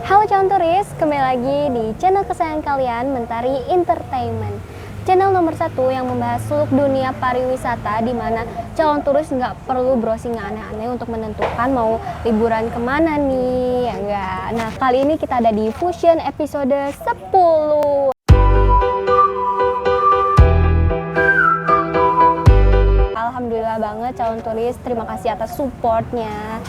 Halo calon turis, kembali lagi di channel kesayangan kalian, Mentari Entertainment. Channel nomor 1 yang membahas seluk dunia pariwisata, di mana calon turis nggak perlu browsing aneh-aneh untuk menentukan mau liburan kemana nih, ya enggak. Nah, kali ini kita ada di Fusion episode 10. Alhamdulillah banget calon turis, terima kasih atas supportnya.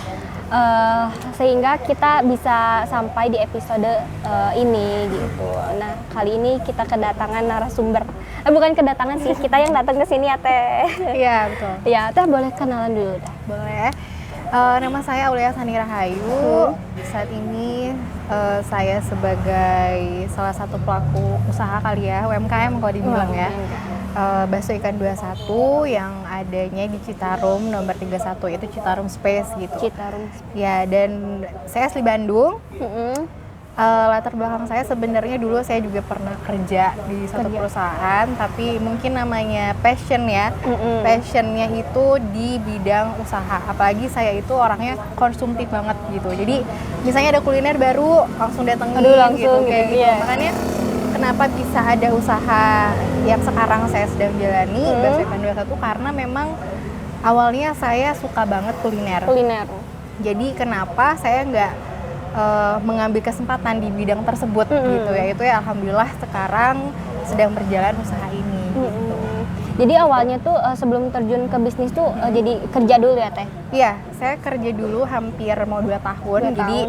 Sehingga kita bisa sampai di episode ini gitu. Nah, kali ini kita kedatangan narasumber. Bukan kedatangan sih, kita yang datang ke sini ya Teh. Iya betul. Ya Teh, boleh kenalan dulu Teh? Boleh. Nama saya Aulia Sani Rahayu. Saat ini saya sebagai salah satu pelaku usaha kali ya, UMKM kalau dibilang ya. Bakso Ikan 21 yang adanya di Citarum nomor 31, itu Citarum Space gitu. Citarum. Ya, dan saya asli Bandung. Latar belakang saya sebenarnya dulu saya juga pernah kerja di satu perusahaan, tapi mungkin namanya passion ya. Passionnya itu di bidang usaha. Apalagi saya itu orangnya konsumtif banget gitu. Jadi misalnya ada kuliner baru langsung datengin gitu kayak gitu. Iya. Makanya kenapa bisa ada usaha yang sekarang saya sedang jalani, Bakso Ikan 21, karena memang awalnya saya suka banget kuliner. Jadi kenapa saya nggak mengambil kesempatan di bidang tersebut gitu ya, itu ya alhamdulillah sekarang sedang berjalan usaha ini. Gitu. Jadi awalnya tuh sebelum terjun ke bisnis tuh jadi kerja dulu ya Teh? Iya, saya kerja dulu hampir mau 2 tahun. Jadi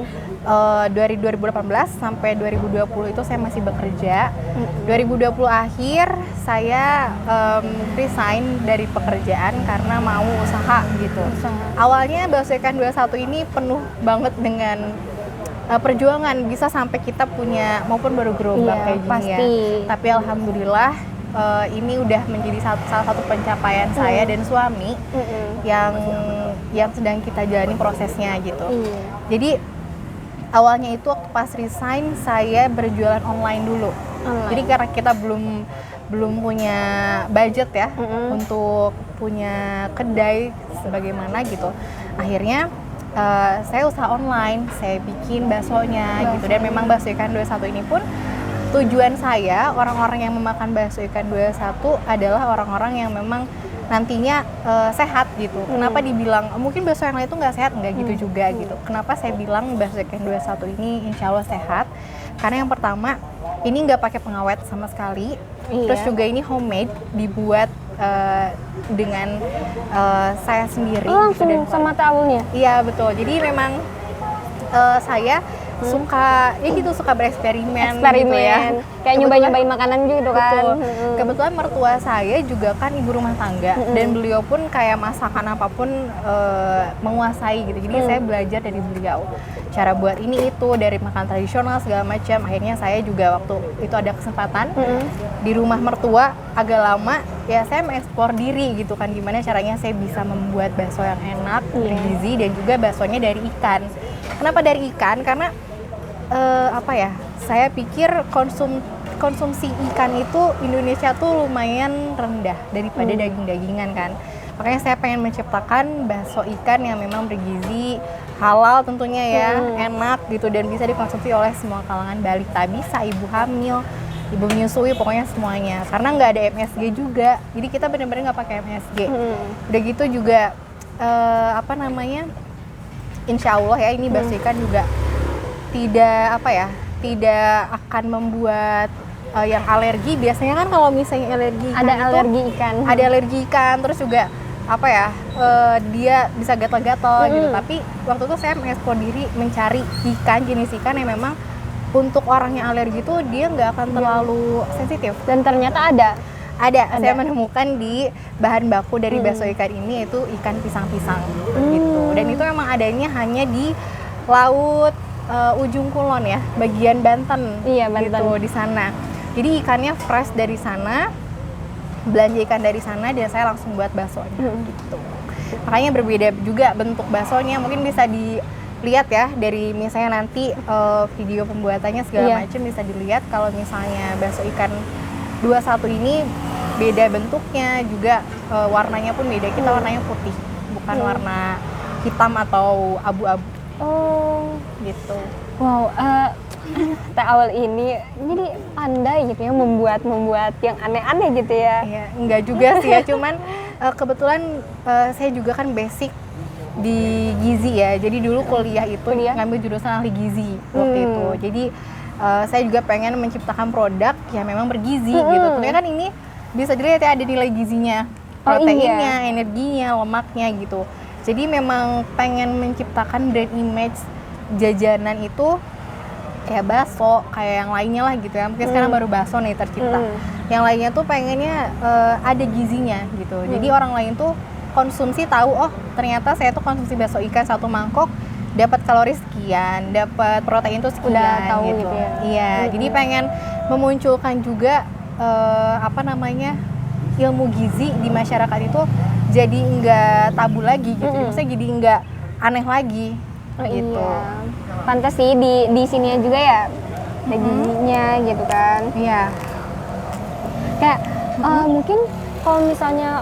dari 2018 sampai 2020 itu saya masih bekerja. 2020 akhir saya resign dari pekerjaan karena mau usaha gitu. Awalnya Bakso Ikan 21 ini penuh banget dengan perjuangan, bisa sampai kita punya maupun baru gerobak kayak gini ya. Tapi alhamdulillah ini udah menjadi salah satu pencapaian saya dan suami yang sedang kita jalani prosesnya gitu. Jadi awalnya itu waktu pas resign saya berjualan online dulu. Jadi karena kita belum punya budget ya untuk punya kedai sebagaimana gitu. Akhirnya saya usaha online, saya bikin baksonya gitu. Dan memang Bakso Ikan 21 ini pun tujuan saya, orang-orang yang memakan Bakso Ikan 21 adalah orang-orang yang memang nantinya sehat gitu. Kenapa dibilang, mungkin bakso yang lain itu nggak sehat, nggak gitu juga gitu. Kenapa saya bilang Bakso Ikan 21 ini insya Allah sehat? Karena yang pertama, ini nggak pakai pengawet sama sekali. Terus juga ini homemade, dibuat dengan saya sendiri. Langsung gitu, sama tahunya? Iya betul, jadi memang saya suka bereksperimen gitu ya, kayak nyobain makanan gitu kan. Kebetulan mertua saya juga kan ibu rumah tangga dan beliau pun kayak masakan apapun menguasai gitu. Jadi saya belajar dari beliau cara buat ini itu, dari makan tradisional segala macam. Akhirnya saya juga waktu itu ada kesempatan di rumah mertua agak lama ya, saya mengeksplor diri gitu kan, gimana caranya saya bisa membuat bakso yang enak, bergizi, dan juga baksonya dari ikan. Kenapa dari ikan? Karena saya pikir konsumsi ikan itu Indonesia tuh lumayan rendah daripada daging-dagingan kan. Makanya saya pengen menciptakan bakso ikan yang memang bergizi, halal tentunya ya, enak gitu, dan bisa dikonsumsi oleh semua kalangan, balita bisa, ibu hamil, ibu menyusui, pokoknya semuanya. Karena nggak ada MSG juga, jadi kita benar-benar nggak pakai MSG. Udah gitu juga insya Allah ya, ini bakso ikan juga tidak akan membuat yang alergi. Biasanya kan kalau misalnya alergi ikan ada alergi ikan, terus juga dia bisa gatal-gatal gitu. Tapi waktu itu saya mengeksplor diri mencari jenis ikan yang memang untuk orang yang alergi itu dia nggak akan terlalu sensitif. Dan ternyata ada. Saya menemukan di bahan baku dari bakso ikan ini, yaitu ikan pisang-pisang gitu. Dan itu memang adanya hanya di laut ujung kulon ya, bagian Banten. Gitu di sana. Jadi ikannya fresh dari sana, belanja ikan dari sana, dan saya langsung buat baksonya gitu. Makanya berbeda juga bentuk baksonya, mungkin bisa dilihat ya dari misalnya nanti video pembuatannya segala macam bisa dilihat. Kalau misalnya Bakso Ikan 21 ini beda bentuknya, juga warnanya pun beda. Kita warnanya putih, bukan warna hitam atau abu-abu. Oh gitu. Wow, Teh awal ini jadi pandai gitu ya membuat yang aneh-aneh gitu ya. Iya, enggak juga sih ya, cuman kebetulan saya juga kan basic di gizi ya. Jadi dulu kuliah itu ngambil jurusan ahli gizi waktu itu. Jadi saya juga pengen menciptakan produk yang memang bergizi gitu. Tentunya kan ini bisa dilihat ya ada nilai gizinya, proteinnya, energinya, lemaknya gitu. Jadi memang pengen menciptakan brand image jajanan itu kayak bakso, kayak yang lainnya lah gitu ya. Mungkin sekarang baru bakso nih tercipta. Yang lainnya tuh pengennya ada gizinya gitu. Jadi orang lain tuh konsumsi tahu, oh ternyata saya tuh konsumsi bakso ikan 1 mangkok dapat kalori sekian, dapat protein tuh sekian. Udah tahu gitu ya. Iya, jadi pengen memunculkan juga ilmu gizi di masyarakat itu jadi enggak tabu lagi gitu. Maksudnya jadi enggak aneh lagi. Gitu. Iya. Pantas sih di sini juga ya ada gizinya gitu kan. Iya. Kayak mungkin kalau misalnya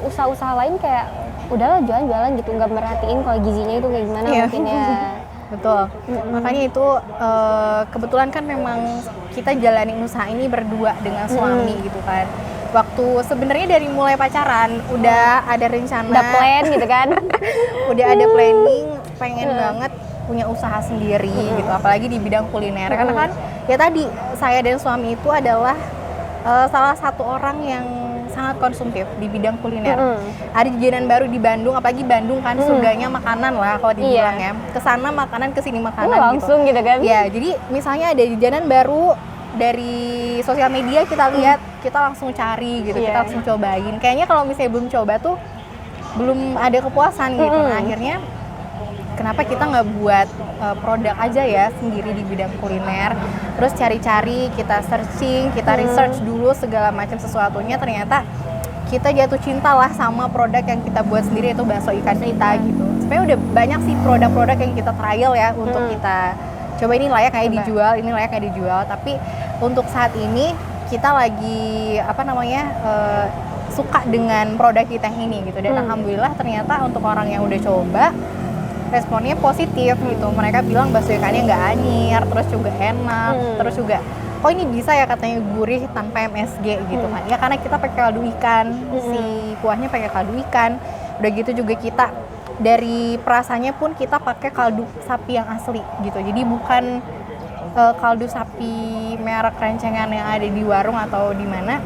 usaha-usaha lain kayak udahlah jualan-jualan gitu, nggak merhatiin kalau gizinya itu kayak gimana mungkin ya. Betul. Makanya itu kebetulan kan memang kita jalanin usaha ini berdua dengan suami gitu kan. Waktu sebenarnya dari mulai pacaran udah ada rencana, udah plan gitu kan. Udah ada planning, pengen banget punya usaha sendiri gitu, apalagi di bidang kuliner. Karena kan ya tadi saya dan suami itu adalah salah satu orang yang sangat konsumtif di bidang kuliner. Ada jajanan baru di Bandung, apalagi Bandung kan surganya makanan lah kalau dibilang ya. Kesana makanan, kesini makanan langsung gitu kan. Ya, jadi misalnya ada jajanan baru dari sosial media kita lihat, kita langsung cari gitu, kita langsung cobain. Kayaknya kalau misalnya belum coba tuh belum ada kepuasan gitu. Nah, akhirnya kenapa kita nggak buat produk aja ya sendiri di bidang kuliner, terus cari-cari, kita searching, kita research dulu segala macam sesuatunya, ternyata kita jatuh cinta lah sama produk yang kita buat sendiri, itu bakso ikan kita gitu. Sebenarnya udah banyak sih produk-produk yang kita trial ya untuk kita coba ini layak kayak dijual, ini layak kayak dijual, tapi untuk saat ini kita lagi suka dengan produk kita yang ini gitu, dan alhamdulillah ternyata untuk orang yang udah coba responnya positif gitu. Mereka bilang bakso ikannya nggak anyir, terus juga enak, terus juga kok ini bisa ya katanya gurih tanpa MSG gitu kan. Ya karena kita pakai kaldu ikan, si kuahnya pakai kaldu ikan. Udah gitu juga kita dari perasanya pun kita pakai kaldu sapi yang asli gitu. Jadi bukan kaldu sapi merek rencengan yang ada di warung atau di mana.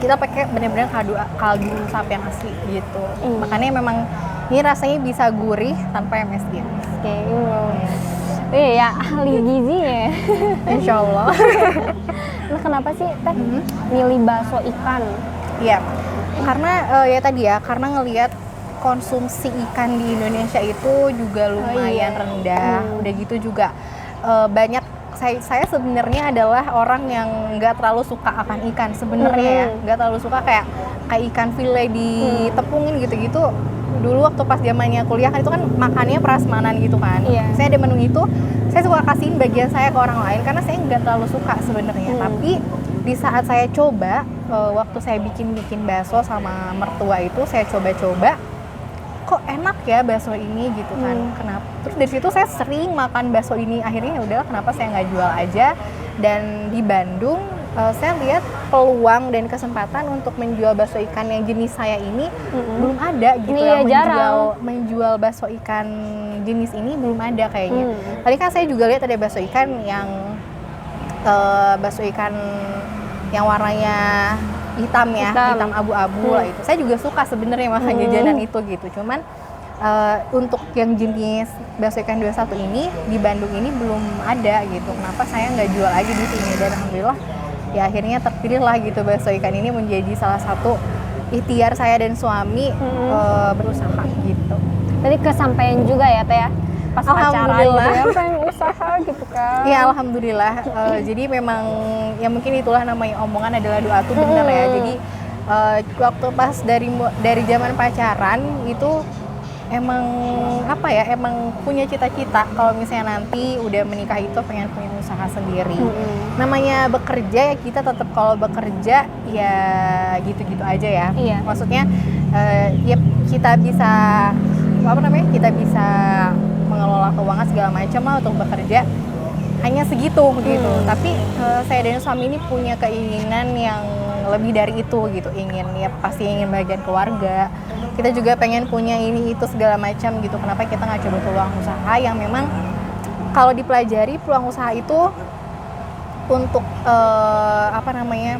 Kita pakai benar-benar kaldu sapi yang asli gitu. Makanya memang ini rasanya bisa gurih tanpa MSG. Oke, ya ahli gizi ya. Insya Allah. Nah, kenapa sih Teh milih bakso ikan? Iya, karena ya tadi ya, karena ngelihat konsumsi ikan di Indonesia itu juga lumayan rendah. Udah gitu juga banyak. Saya sebenarnya adalah orang yang nggak terlalu suka akan ikan sebenarnya ya, nggak terlalu suka kayak ikan file ditepungin gitu-gitu. Dulu waktu pas zamannya kuliah kan itu kan makannya prasmanan gitu kan. Saya ada menu itu, saya suka kasihin bagian saya ke orang lain karena saya nggak terlalu suka sebenarnya. Tapi di saat saya coba, waktu saya bikin bakso sama mertua itu, saya coba-coba, kok enak ya bakso ini gitu kan. Kenapa? Terus dari situ saya sering makan bakso ini. Akhirnya ya udahlah, kenapa saya nggak jual aja. Dan di Bandung saya lihat peluang dan kesempatan untuk menjual bakso ikan yang jenis saya ini belum ada gitu. Yang menjual bakso ikan jenis ini belum ada kayaknya. Tadi kan saya juga lihat ada bakso ikan yang warnanya hitam ya, hitam abu-abu lah itu. Saya juga suka sebenarnya makan jajanan itu gitu. Cuman untuk yang jenis bakso ikan 21 ini di Bandung ini belum ada gitu. Kenapa saya nggak jual lagi di sini? Dan alhamdulillah ya akhirnya terpilih lah gitu bakso ikan ini menjadi salah satu ikhtiar saya dan suami berusaha gitu. Tadi kesampaian juga ya Teh ya? Pas pacaran gitu ya, pengen usaha gitu kan. Iya alhamdulillah. Jadi memang ya mungkin itulah namanya omongan adalah doa tuh benar ya. Jadi waktu pas dari zaman pacaran itu emang punya cita-cita kalau misalnya nanti udah menikah itu pengen punya usaha sendiri. Namanya bekerja ya, kita tetap kalau bekerja ya gitu-gitu aja ya. Maksudnya ya kita bisa mengelola keuangan segala macam lah untuk bekerja. hanya segitu gitu. Tapi saya dan suami ini punya keinginan yang lebih dari itu gitu, ingin ya pasti ingin bagian keluarga. Kita juga pengen punya ini itu segala macam gitu. Kenapa kita nggak coba peluang usaha yang memang kalau dipelajari peluang usaha itu untuk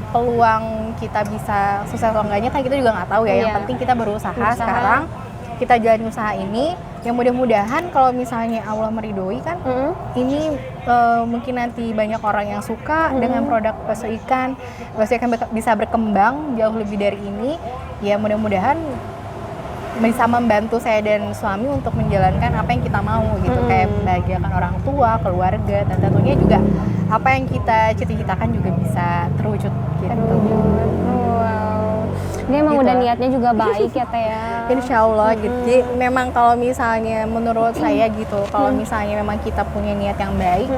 peluang kita bisa sukses atau enggaknya kan kita juga nggak tahu ya. Yang penting kita berusaha sekarang, kita jalani usaha ini. Yang mudah-mudahan kalau misalnya Allah meridhoi kan, ini mungkin nanti banyak orang yang suka dengan produk bakso ikan bisa berkembang jauh lebih dari ini. Ya mudah-mudahan bisa membantu saya dan suami untuk menjalankan apa yang kita mau gitu, kayak membahagiakan orang tua, keluarga, dan tentunya juga apa yang kita cita-citakan juga bisa terwujud gitu. Wow. Ini emang Gitu. udah niatnya juga baik ya Teh ya. Insya Allah gitu. Jadi memang kalau misalnya menurut saya gitu, kalau misalnya memang kita punya niat yang baik,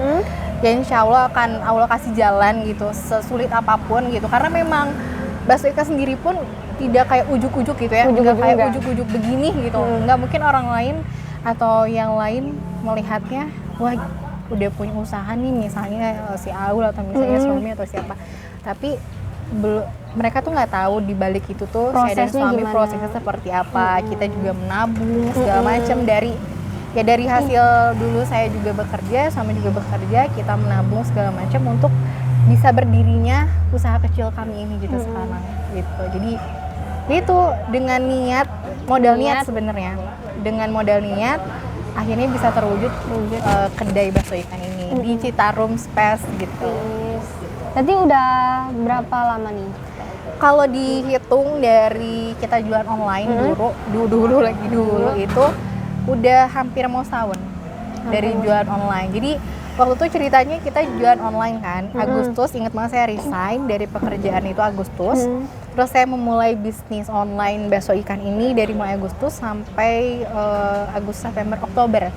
ya insya Allah akan Allah kasih jalan gitu, sesulit apapun gitu. Karena memang bakso ikan sendiri pun tidak kayak ujuk-ujuk gitu ya, nggak kayak ujuk-ujuk begini gitu. Nggak mungkin orang lain atau yang lain melihatnya, wah udah punya usaha nih misalnya si Aul atau misalnya suami atau siapa. Tapi mereka tuh nggak tahu di balik itu tuh saya dan suami gimana? Prosesnya seperti apa. Kita juga menabung segala macam dari hasil dulu saya juga bekerja, suami juga bekerja, kita menabung segala macam untuk bisa berdirinya usaha kecil kami ini gitu sekarang gitu. Jadi itu dengan modal niat sebenarnya. Dengan modal niat akhirnya bisa terwujud kedai bakso ikan ini di Citarum Space gitu. Berarti udah berapa lama nih? Kalau dihitung dari kita jualan online dulu itu udah hampir mau setahun dari jualan online. Jadi waktu itu ceritanya kita jualan online kan, Agustus, ingat banget saya resign dari pekerjaan itu Agustus. Terus saya memulai bisnis online bakso ikan ini dari mulai Agustus sampai Agustus, September, Oktober.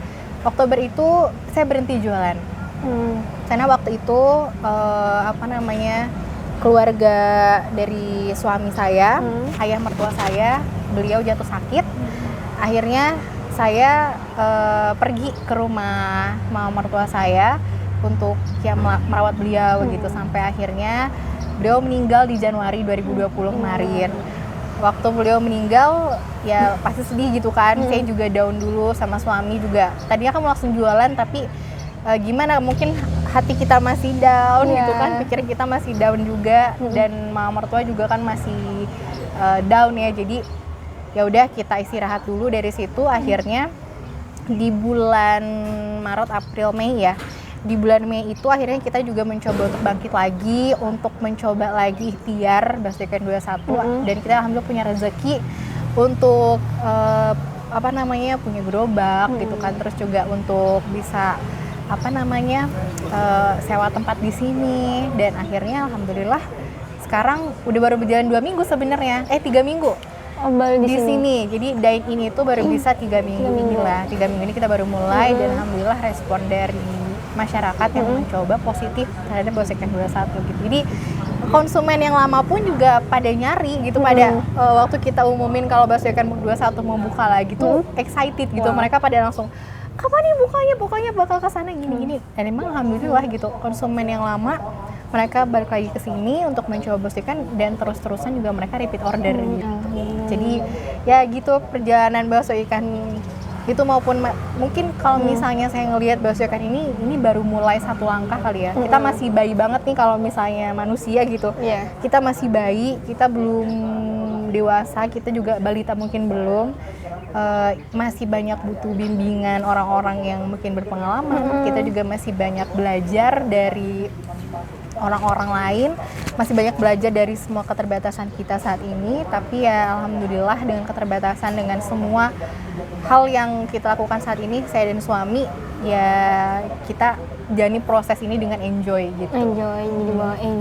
Oktober itu saya berhenti jualan. Karena waktu itu keluarga dari suami saya, ayah mertua saya, beliau jatuh sakit. Akhirnya saya pergi ke rumah mama mertua saya untuk merawat beliau gitu, sampai akhirnya beliau meninggal di Januari 2020 kemarin. Waktu beliau meninggal ya pasti sedih gitu kan. Saya juga down dulu, sama suami juga. Tadinya kan mau langsung jualan tapi gimana, mungkin hati kita masih down gitu kan, pikiran kita masih down juga, dan mama mertua juga kan masih down ya. Jadi ya udah kita istirahat dulu dari situ. Akhirnya di bulan Maret, April, Mei ya. Di bulan Mei itu akhirnya kita juga mencoba untuk bangkit lagi, untuk mencoba lagi ikhtiar bakso ikan 21, dan kita alhamdulillah punya rezeki untuk punya gerobak gitu kan, terus juga untuk bisa sewa tempat di sini, dan akhirnya alhamdulillah sekarang udah baru berjalan 2 minggu sebenarnya, 3 minggu. Baru di sini. Jadi dine in itu baru bisa 3 minggu inilah. 3 minggu ini kita baru mulai, dan alhamdulillah respon dari masyarakat yang mencoba positif terhadap bakso ikan 21 gitu. Jadi konsumen yang lama pun juga pada nyari gitu, pada waktu kita umumin kalau bakso ikan 21 mau buka lagi tuh excited gitu. Mereka pada langsung, kapan nih bukanya? Pokoknya bakal kesana gini-gini. Dan emang alhamdulillah gitu, konsumen yang lama mereka balik lagi ke sini untuk mencoba bakso ikan, dan terus-terusan juga mereka repeat order gitu. Jadi ya gitu perjalanan bakso ikan itu, maupun mungkin kalau misalnya saya ngelihat bakso ikan ini baru mulai satu langkah kali ya. Kita masih bayi banget nih kalau misalnya manusia gitu. Kita masih bayi, kita belum dewasa, kita juga balita mungkin belum. Masih banyak butuh bimbingan orang-orang yang mungkin berpengalaman. Kita juga masih banyak belajar dari orang-orang lain, masih banyak belajar dari semua keterbatasan kita saat ini. Tapi ya alhamdulillah dengan keterbatasan, dengan semua hal yang kita lakukan saat ini, saya dan suami, ya kita jalani proses ini dengan enjoy gitu. Enjoy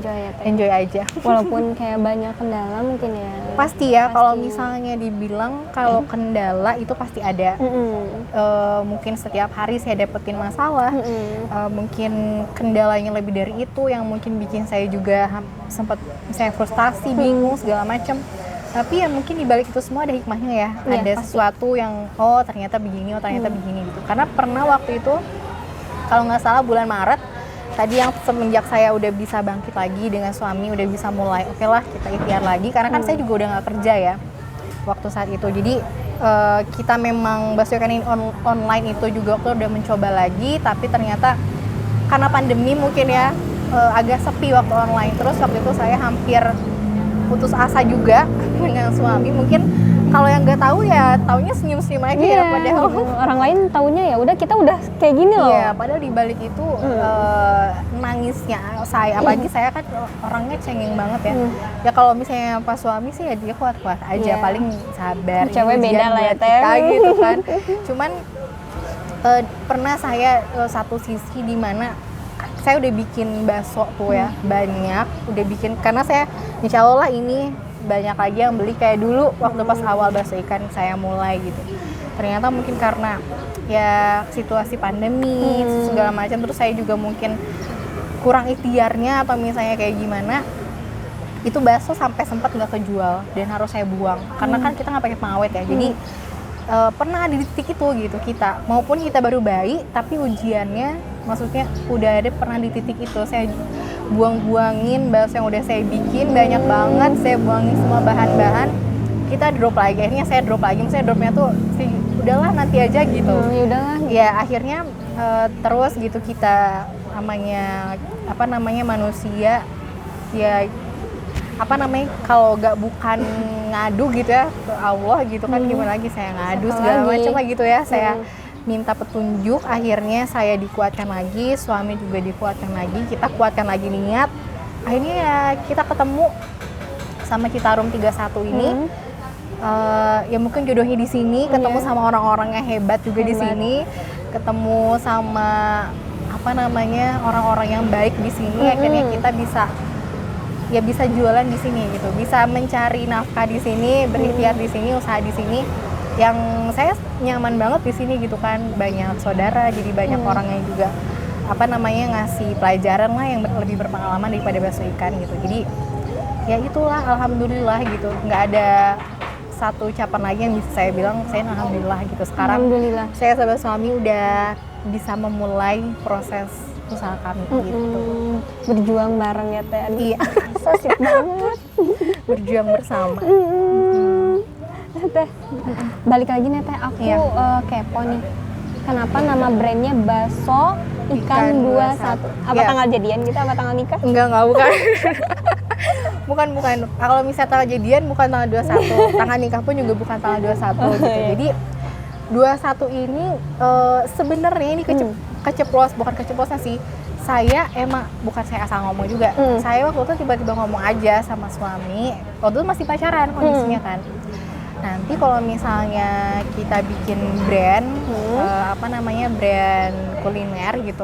ya Teh. Enjoy aja. Walaupun kayak banyak kendala mungkin ya. Pasti ya, kalau misalnya dibilang kalau kendala itu pasti ada. Mungkin setiap hari saya dapetin masalah. Mungkin kendalanya lebih dari itu yang mungkin bikin saya juga sempat saya frustasi, bingung segala macam. Tapi ya mungkin dibalik itu semua ada hikmahnya ya. Ada pasti sesuatu yang ternyata begini, ternyata begini gitu. Karena pernah waktu itu, kalau nggak salah bulan Maret, tadi yang semenjak saya udah bisa bangkit lagi dengan suami, udah bisa mulai oke lah kita ikhtiar lagi, karena kan saya juga udah nggak kerja ya waktu saat itu. Jadi kita memang bakso ikan ini online itu juga waktu udah mencoba lagi, tapi ternyata karena pandemi mungkin ya agak sepi waktu online. Terus waktu itu saya hampir putus asa juga dengan suami. Mungkin kalau yang nggak tahu ya taunya senyum-senyum aja ya, padahal orang lain taunya ya udah kita udah kayak gini loh. Iya, padahal di balik itu nangisnya saya, apalagi saya kan orangnya cengeng banget ya. Ya kalau misalnya pas suami sih ya dia kuat-kuat aja, paling sabar. Cewek beda lah ya Teh gitu kan. Cuman pernah saya satu sisi di mana saya udah bikin bakso tuh ya, banyak udah bikin, karena saya insya Allah lah ini banyak lagi yang beli kayak dulu waktu pas awal bakso ikan saya mulai gitu. Ternyata mungkin karena ya situasi pandemi segala macam, terus saya juga mungkin kurang ikhtiarnya atau misalnya kayak gimana, itu bakso sampai sempat nggak kejual dan harus saya buang karena kan kita nggak pakai pengawet ya. Jadi pernah ada di titik itu gitu, kita maupun kita baru bayi tapi ujiannya maksudnya udah ada pernah di titik itu, saya buang-buangin bakso yang udah saya bikin banyak banget, saya buangin semua bahan-bahan, kita drop lagi, akhirnya saya drop lagi, misalnya dropnya tuh udahlah nanti aja gitu. Ya udahlah. Ya akhirnya terus gitu, kita namanya manusia ya kalau bukan ngadu gitu ya ke Allah gitu kan, gimana lagi saya ngadu segala macam lah gitu ya, saya minta petunjuk, akhirnya saya dikuatkan lagi, suami juga dikuatkan lagi, kita kuatkan lagi niat, akhirnya ya kita ketemu sama Citarum 31 ini. Ya mungkin jodohnya di sini, ketemu sama orang-orang yang hebat juga di sini, ketemu sama orang-orang yang baik di sini, akhirnya kita bisa jualan di sini gitu, bisa mencari nafkah di sini, berikhtiar di sini, usaha di sini. Yang saya nyaman banget di sini gitu kan, banyak saudara, jadi banyak orang yang juga ngasih pelajaran lah yang lebih berpengalaman daripada bakso ikan gitu. Jadi ya itulah, alhamdulillah gitu, nggak ada satu ucapan lagi yang bisa saya bilang saya alhamdulillah gitu. Sekarang saya sama suami udah bisa memulai proses usaha kami gitu. Berjuang bareng ya Teh. Iya. So sweet banget. Berjuang bersama. Teh, balik lagi nih Teh, aku kepo nih. Kenapa nama brandnya Bakso Ikan 21? Apa tanggal jadian gitu, apa tanggal nikah? Enggak, bukan. bukan. Kalau misalnya tanggal jadian bukan tanggal 21, tanggal nikah pun juga bukan tanggal 21 gitu. Jadi 21 ini sebenarnya ini bukan keceplosan sih. Saya emang bukan saya asal ngomong juga. Saya waktu itu tiba-tiba ngomong aja sama suami. Waktu itu masih pacaran kondisinya kan. Nanti kalau misalnya kita bikin brand, brand kuliner gitu,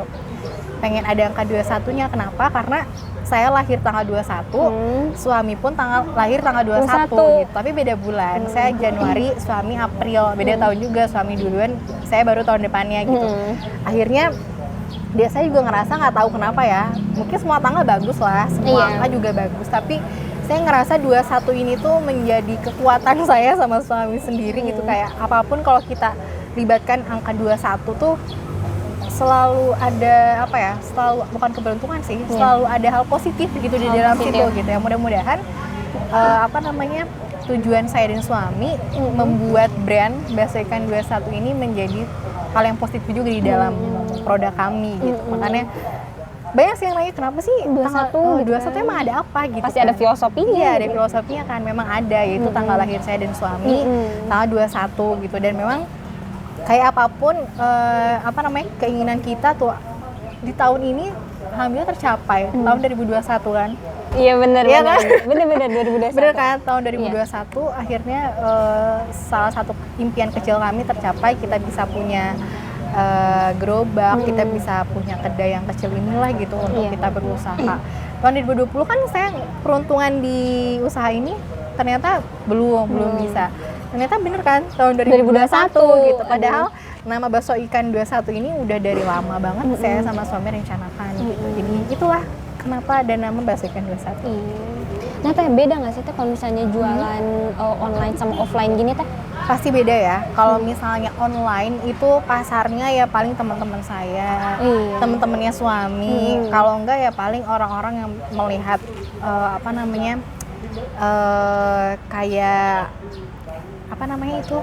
pengen ada angka 21-nya. Kenapa? Karena saya lahir tanggal 21, suami pun lahir tanggal 21 gitu. Tapi beda bulan. Saya Januari, suami April. Beda tahun juga, suami duluan, saya baru tahun depannya gitu. Akhirnya saya juga ngerasa nggak tahu kenapa ya. Mungkin semua tanggal bagus lah, semua angka juga bagus. Tapi saya ngerasa 21 ini tuh menjadi kekuatan saya sama suami sendiri gitu. Kayak apapun kalau kita libatkan angka 21 tuh selalu ada selalu bukan keberuntungan sih, selalu ada hal positif gitu di dalam situ gitu ya. Mudah-mudahan tujuan saya dan suami membuat brand Bakso Ikan 21 ini menjadi hal yang positif juga di dalam produk kami gitu. Makanya banyak sih yang nanya kenapa sih 21 emang ada apa gitu. Pasti ada filosofinya. Iya, ada filosofinya kan, memang ada, yaitu tanggal lahir saya dan suami tanggal 21 gitu. Dan memang kayak apapun keinginan kita tuh di tahun ini alhamdulillah tercapai. Tahun 2021 kan. Iya benar. Kan? Benar 2021. Benar kan, tahun 2021 akhirnya salah satu impian kecil kami tercapai, kita bisa punya gerobak, kita bisa punya kedai yang kecil inilah gitu untuk kita berusaha. Tahun 2020 kan saya peruntungan di usaha ini ternyata belum bisa. Ternyata bener kan tahun 2021 gitu. Padahal nama Bakso Ikan 21 ini udah dari lama banget saya sama suami rencanakan gitu. Jadi itulah kenapa ada nama Bakso Ikan 21. Nah Teh, beda nggak sih Teh kalau misalnya jualan online sama offline gini Teh? Pasti beda ya. Kalau misalnya online itu pasarnya ya paling teman-teman saya, Iya. teman-temannya suami. Kalau enggak ya paling orang-orang yang melihat apa namanya kayak apa namanya itu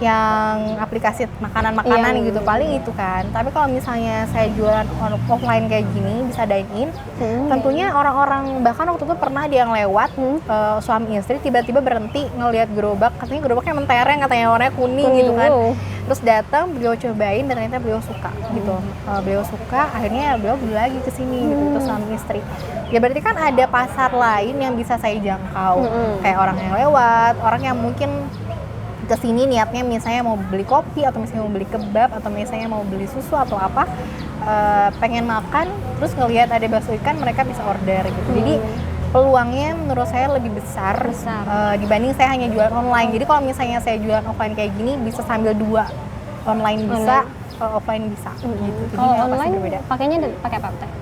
yang aplikasi makanan-makanan Yang- gitu, paling itu kan. Tapi kalau misalnya saya jualan offline kayak gini bisa dine in, tentunya orang-orang, bahkan waktu itu pernah ada yang lewat suami istri tiba-tiba berhenti ngelihat gerobak, katanya gerobaknya mentereng, katanya warnanya kuning gitu kan. Terus datang, beliau cobain dan ternyata beliau suka gitu. Beliau suka, akhirnya beliau beli lagi ke sini gitu, terus suami istri. Ya berarti kan ada pasar lain yang bisa saya jangkau. Kayak orang yang lewat, orang yang mungkin kesini niatnya misalnya mau beli kopi atau misalnya mau beli kebab atau misalnya mau beli susu atau apa, pengen makan terus ngelihat ada bakso ikan, mereka bisa order gitu. Jadi peluangnya menurut saya lebih besar. Dibanding saya hanya jualan online. Jadi kalau misalnya saya jualan offline kayak gini bisa sambil dua, online bisa, offline bisa gitu. Jadi Kalau memang pasti online berbeda. pakainya pakai apa teh?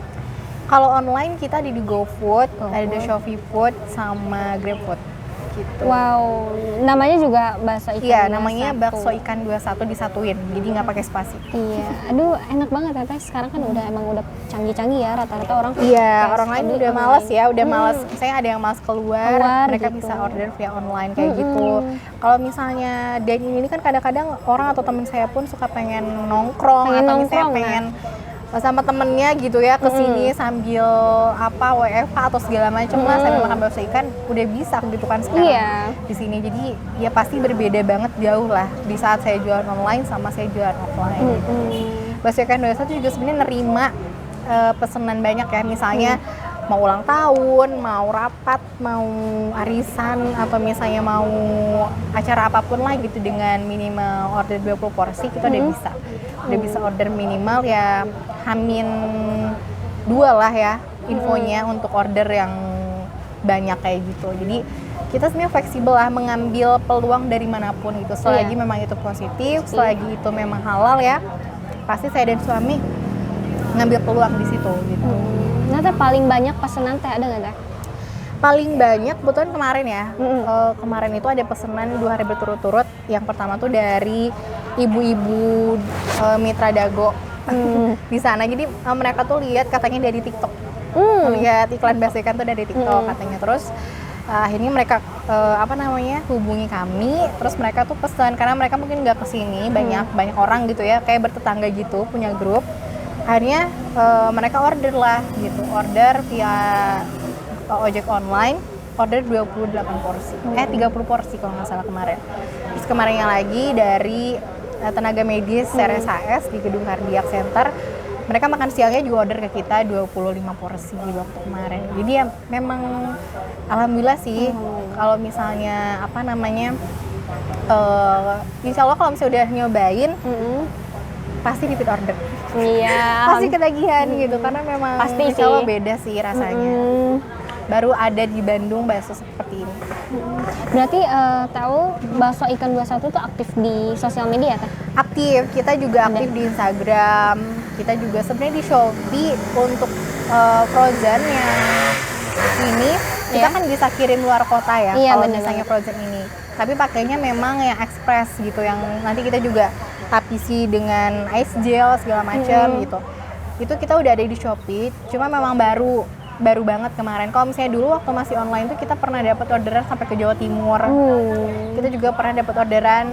Kalau online kita ada di GoFood, ada di Shopee Food sama GrabFood gitu. Wow, namanya juga bakso ikan. Iya, 21. namanya bakso ikan 21 disatuin, jadi nggak pakai spasi. Iya, aduh enak banget ya teh. Sekarang kan udah canggih-canggih ya, rata-rata orang. Iya, kayak orang lain tadi udah online. males ya, udah males. Misalnya ada yang males keluar, mereka gitu. bisa order via online kayak gitu. Kalau misalnya dine-in ini kan kadang-kadang orang atau teman saya pun suka pengen nongkrong atau misalnya pengen sama temennya gitu ya kesini sambil apa WFH atau segala macam lah sambil makan bakso ikan, udah bisa gitu kan sekarang di sini. Jadi ya pasti berbeda banget jauh lah di saat saya jualan online sama saya jualan offline. Bakso ikan 21 juga sebenarnya nerima pesanan banyak ya, misalnya mau ulang tahun, mau rapat, mau arisan, atau misalnya mau acara apapun lah gitu dengan minimal order 20 porsi kita udah bisa. Udah bisa order minimal ya Hamin 2 lah ya infonya untuk order yang banyak kayak gitu. Jadi kita sebenarnya fleksibel lah mengambil peluang dari manapun itu, selagi memang itu positif, selagi itu memang halal ya, pasti saya dan suami ngambil peluang di situ gitu. Nah, teh paling banyak pesanan teh ada nggak teh? Paling banyak kebetulan kemarin ya, kemarin itu ada pesanan 2 hari berturut-turut. Yang pertama tuh dari ibu-ibu mitra dago di sana. Jadi mereka tuh lihat katanya dari TikTok, lihat iklan bakso ikan tuh dari TikTok katanya. Terus akhirnya mereka hubungi kami, terus mereka tuh pesan karena mereka mungkin nggak kesini, banyak orang gitu ya, kayak bertetangga gitu, punya grup. Akhirnya mereka order lah gitu, order via ojek online, order 28 porsi, 30 porsi kalau nggak salah kemarin. Terus kemarinnya lagi dari tenaga medis RSHS di Gedung Kardiak Center, mereka makan siangnya juga order ke kita 25 porsi di waktu kemarin. Jadi ya memang alhamdulillah sih, kalau misalnya insya Allah kalau misalnya udah nyobain, pasti repeat order. Iya. Pasti ketagihan gitu, karena memang Pasti insya Allah sih. beda sih rasanya. Baru ada di Bandung bakso seperti ini. Berarti tahu bakso ikan 21 tuh aktif di sosial media teh? Aktif, kita juga aktif di Instagram, kita juga sebenarnya di Shopee untuk frozen yang ini kita kan bisa kirim luar kota ya, kalau misalnya frozen ini. Tapi pakainya memang yang express gitu, yang nanti kita juga tapisi dengan ice gel segala macam gitu. Itu kita udah ada di Shopee, cuma memang baru banget kemarin. Kalau misalnya dulu waktu masih online tuh kita pernah dapat orderan sampai ke Jawa Timur. Kita juga pernah dapat orderan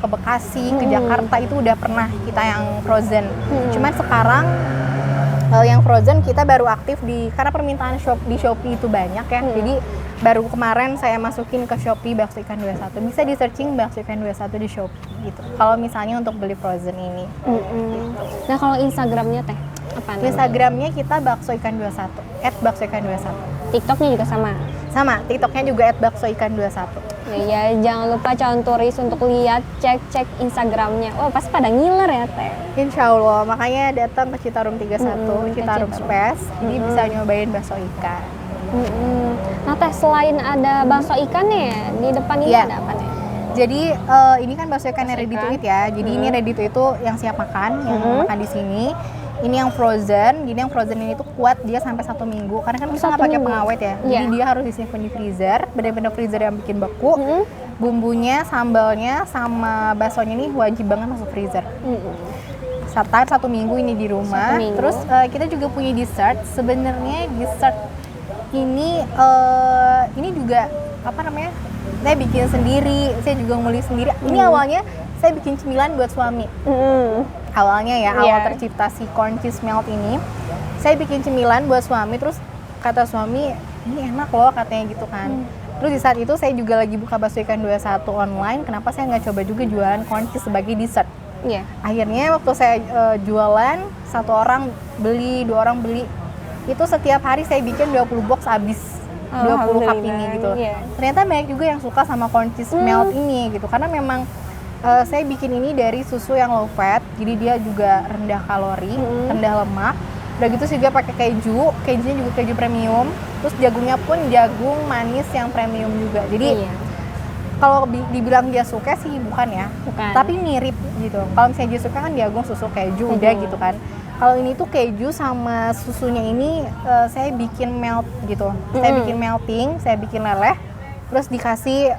ke Bekasi, ke Jakarta, itu udah pernah kita yang frozen. Cuman sekarang yang frozen kita baru aktif karena permintaan di Shopee itu banyak ya. Jadi baru kemarin saya masukin ke Shopee bakso ikan 21. Bisa di searching bakso ikan 21 di Shopee gitu. Kalau misalnya untuk beli frozen ini. Nah, kalau Instagramnya teh apa namanya? Instagramnya kita bakso ikan 21, @baksoikan21. TikToknya juga sama? Sama, TikToknya juga @baksoikan21. Ya, jangan lupa calon turis untuk lihat, cek Instagramnya. Wah, pasti pada ngiler ya teh. Insya Allah, makanya datang ke Citarum 31, Citarum Space, jadi bisa nyobain bakso ikan. Nah teh, selain ada bakso ikannya ya, di depan ini ada apa nih? Jadi ini kan bakso ikan yang ready to eat ya. Jadi ini ready to eat itu yang siap makan, yang makan di sini. Ini yang frozen. Jadi yang frozen ini tuh kuat dia sampai 1 minggu. Karena kan kita nggak pakai pengawet ya. Jadi dia harus disimpan di freezer, benar-benar freezer yang bikin beku. bumbunya, sambalnya, sama baksonya ini wajib banget masuk freezer. Tahan 1 minggu ini di rumah. 1 minggu. Terus kita juga punya dessert. Sebenarnya dessert ini juga apa namanya? Saya bikin sendiri, saya juga nguli sendiri. Ini awalnya saya bikin cemilan buat suami. Awalnya ya, awal tercipta si corn cheese melt ini, saya bikin cemilan buat suami. Terus kata suami, ini enak loh katanya gitu kan. Terus di saat itu saya juga lagi buka bakso ikan 21 online. Kenapa saya nggak coba juga jualan corn cheese sebagai dessert? Akhirnya waktu saya jualan, 1 orang beli, 2 orang beli, itu setiap hari saya bikin 20 box habis. 20 cup ini gitu. Ternyata banyak juga yang suka sama corn cheese melt ini gitu. Karena memang saya bikin ini dari susu yang low fat, jadi dia juga rendah kalori, rendah lemak. Udah gitu juga pakai kejunya juga keju premium. Terus jagungnya pun jagung manis yang premium juga. Jadi kalau dibilang dia suka sih bukan ya, tapi mirip gitu. Kalau misalnya dia suka kan jagung, susu, keju udah gitu kan. Kalau ini tuh keju sama susunya ini saya bikin melt gitu. Saya bikin melting, saya bikin leleh, terus dikasih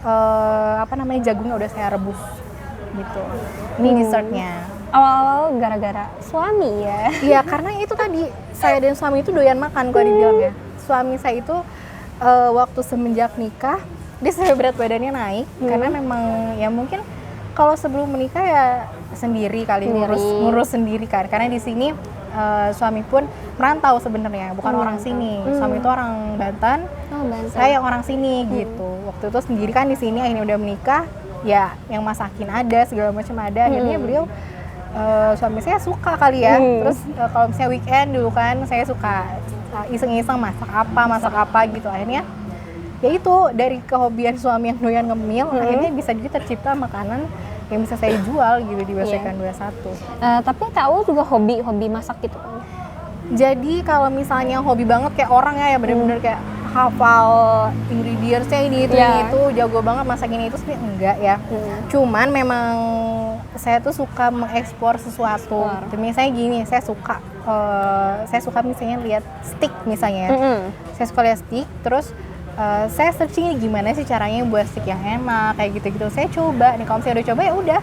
jagungnya udah saya rebus gitu. Ini dessertnya. Awal-awal gara-gara suami ya? Iya, karena itu tadi saya dan suami itu doyan makan kalau dibilang ya. Suami saya itu waktu semenjak nikah dia sampai berat badannya naik karena memang ya mungkin kalau sebelum menikah ya sendiri kali ngurus sendiri kan. Karena di sini suami pun merantau sebenarnya, bukan orang sini. Suami itu orang Banten, saya yang orang sini gitu. Waktu itu sendiri kan di sini, akhirnya udah menikah, ya yang masakin ada, segala macam ada. Akhirnya beliau suami saya suka kali ya. Terus kalau misalnya weekend dulu kan saya suka iseng-iseng masak apa gitu. Akhirnya ya itu dari kehobian suami yang doyan ngemil, akhirnya bisa jadi tercipta makanan yang bisa saya jual gitu di Bakso Ikan 21. Tapi tahu juga hobi masak gitu kan? Jadi kalau misalnya hobi banget kayak orang ya bener-bener kayak hafal ingredientsnya ini itu jago banget masak ini itu sebenarnya enggak ya. Cuman memang saya tuh suka mengekspor sesuatu. Misalnya gini, saya suka misalnya lihat steak misalnya. Saya suka lihat steak, terus saya searching gimana sih caranya buat steak yang enak kayak gitu-gitu. Saya coba nih, kalau misalnya udah coba ya udah.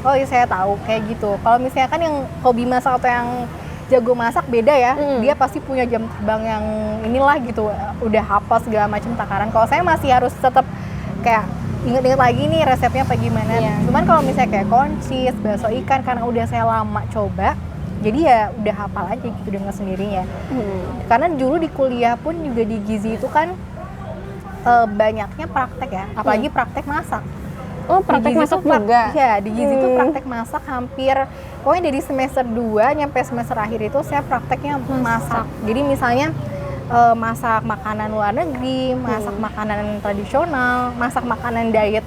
Oh iya saya tahu kayak gitu. Kalau misalnya kan yang hobi masak atau yang jago masak beda ya. Dia pasti punya jam terbang yang inilah gitu. Udah hafal segala macam takaran. Kalau saya masih harus tetap kayak inget-inget lagi nih resepnya apa gimana. Cuman kalau misalnya kayak corn cheese, bakso ikan karena udah saya lama coba, jadi ya udah hafal aja gitu dengan sendirinya. Karena dulu di kuliah pun juga di Gizi itu kan banyaknya praktek ya, apalagi praktek masak. Oh, praktek masak juga? Iya, di Gizi itu praktek masak hampir, pokoknya dari semester 2 nyampe semester akhir itu saya prakteknya masak. Jadi misalnya masak makanan luar negeri, masak makanan tradisional, masak makanan diet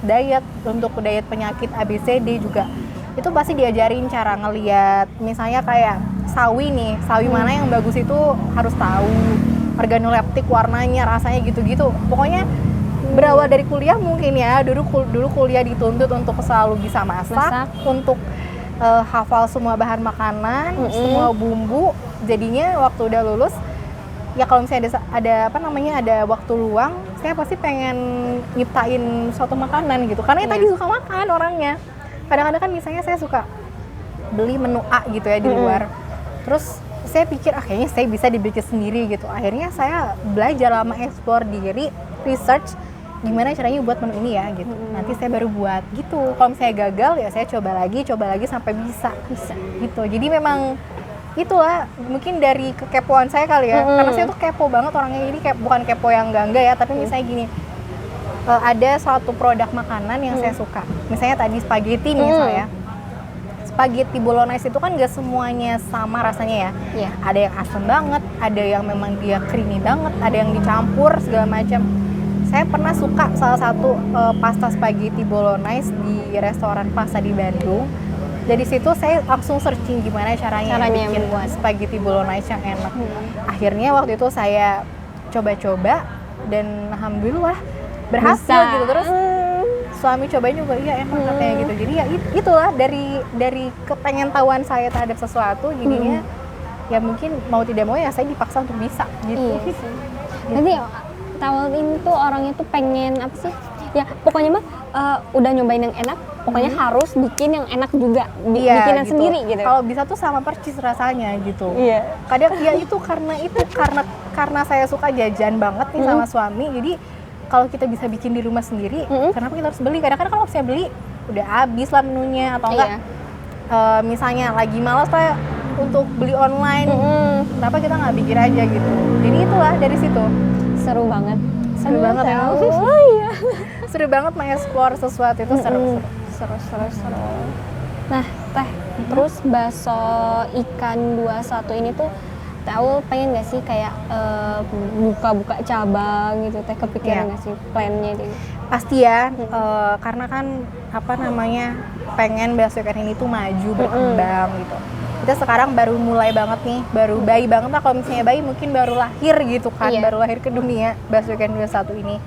untuk diet penyakit ABCD juga. Itu pasti diajarin cara ngeliat, misalnya kayak sawi nih, sawi mana yang bagus itu harus tahu. Organoleptik warnanya, rasanya gitu-gitu. Pokoknya berawal dari kuliah mungkin ya, dulu kuliah dituntut untuk selalu bisa masak. Untuk hafal semua bahan makanan, semua bumbu. Jadinya waktu udah lulus, ya kalau misalnya ada waktu luang, saya pasti pengen nyiptain suatu makanan gitu. Karena tadi suka makan orangnya. Kadang-kadang kan misalnya saya suka beli menu A gitu ya di luar. Terus saya pikir kayaknya saya bisa dibikin sendiri gitu. Akhirnya saya belajar lama, eksplor diri, research gimana caranya buat menu ini ya gitu. Nanti saya baru buat gitu. Kalau misalnya gagal ya saya coba lagi sampai bisa gitu. Jadi memang itulah mungkin dari kekepoan saya kali ya. Karena saya tuh kepo banget orangnya. Jadi bukan kepo yang enggak ya, tapi misalnya gini, ada suatu produk makanan yang saya suka. Misalnya tadi spaghetti misalnya. Spaghetti bolognese itu kan gak semuanya sama rasanya ya. Ada yang asam banget, ada yang memang dia creamy banget, ada yang dicampur segala macam. Saya pernah suka salah satu pasta spaghetti bolognese di restoran Pasta di Bandung. Dari situ saya langsung searching gimana caranya bikin spaghetti bolognese yang enak. Akhirnya waktu itu saya coba-coba dan alhamdulillah berhasil gitu. Terus suami cobain juga, iya enak katanya gitu. Jadi ya itulah dari kepengen tahuan saya terhadap sesuatu, jadinya ya mungkin mau tidak mau ya saya dipaksa untuk bisa gitu. Nanti Tawal ini tuh orangnya tuh pengen apa sih? Ya pokoknya mah udah nyobain yang enak, pokoknya harus bikin yang enak juga, Iya, bikinan gitu. sendiri gitu. Kalau bisa tuh sama persis rasanya gitu. Iya. Kadang ya itu karena saya suka jajan banget nih sama suami. Jadi kalau kita bisa bikin di rumah sendiri, kenapa kita harus beli? Kadang-kadang kalau misalnya beli udah habis lah menunya atau enggak. Misalnya lagi malas lah untuk beli online, kenapa kita nggak bikin aja gitu? Jadi itulah dari situ. Seru banget. Seru banget ya. Oh iya. Seru banget mengeksplor sesuatu itu seru. Seru. Nah, Teh, terus bakso ikan 21 ini tuh tahu pengen gak sih kayak buka-buka cabang gitu, Teh kepikiran gak sih plannya gitu? Pasti ya, karena kan apa namanya pengen bakso ikan ini tuh maju berkembang gitu. Kita sekarang baru mulai banget nih, baru bayi banget lah, kalau misalnya bayi mungkin baru lahir gitu kan, baru lahir ke dunia bakso ikan 21 ini.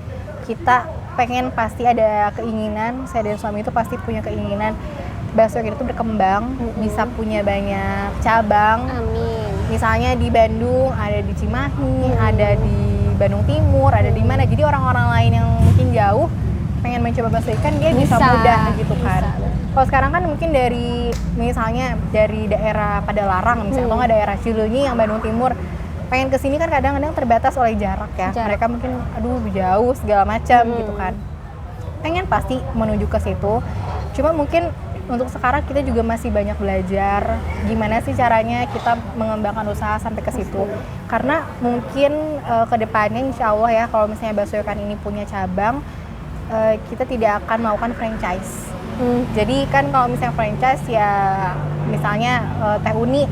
Kita pengen pasti ada keinginan, saya dan suami itu pasti punya keinginan bakso ikan itu berkembang, bisa punya banyak cabang. Amin. Misalnya di Bandung, ada di Cimahi, ada di Bandung Timur, ada di mana. Jadi orang-orang lain yang mungkin jauh pengen mencoba bakso ikan, dia bisa mudah gitu kan. Kalau sekarang kan mungkin dari misalnya dari daerah Padalarang misalnya, atau nggak daerah Cileunyi yang Bandung Timur, pengen kesini kan kadang-kadang terbatas oleh jarak ya. Mereka mungkin aduh jauh segala macam gitu kan. Pengen pasti menuju ke situ. Cuma mungkin untuk sekarang kita juga masih banyak belajar gimana sih caranya kita mengembangkan usaha sampai ke situ. Karena mungkin ke depannya insya Allah ya, kalau misalnya bakso ikan ini punya cabang, kita tidak akan melakukan franchise. Jadi kan kalau misalnya franchise ya misalnya Teh Uni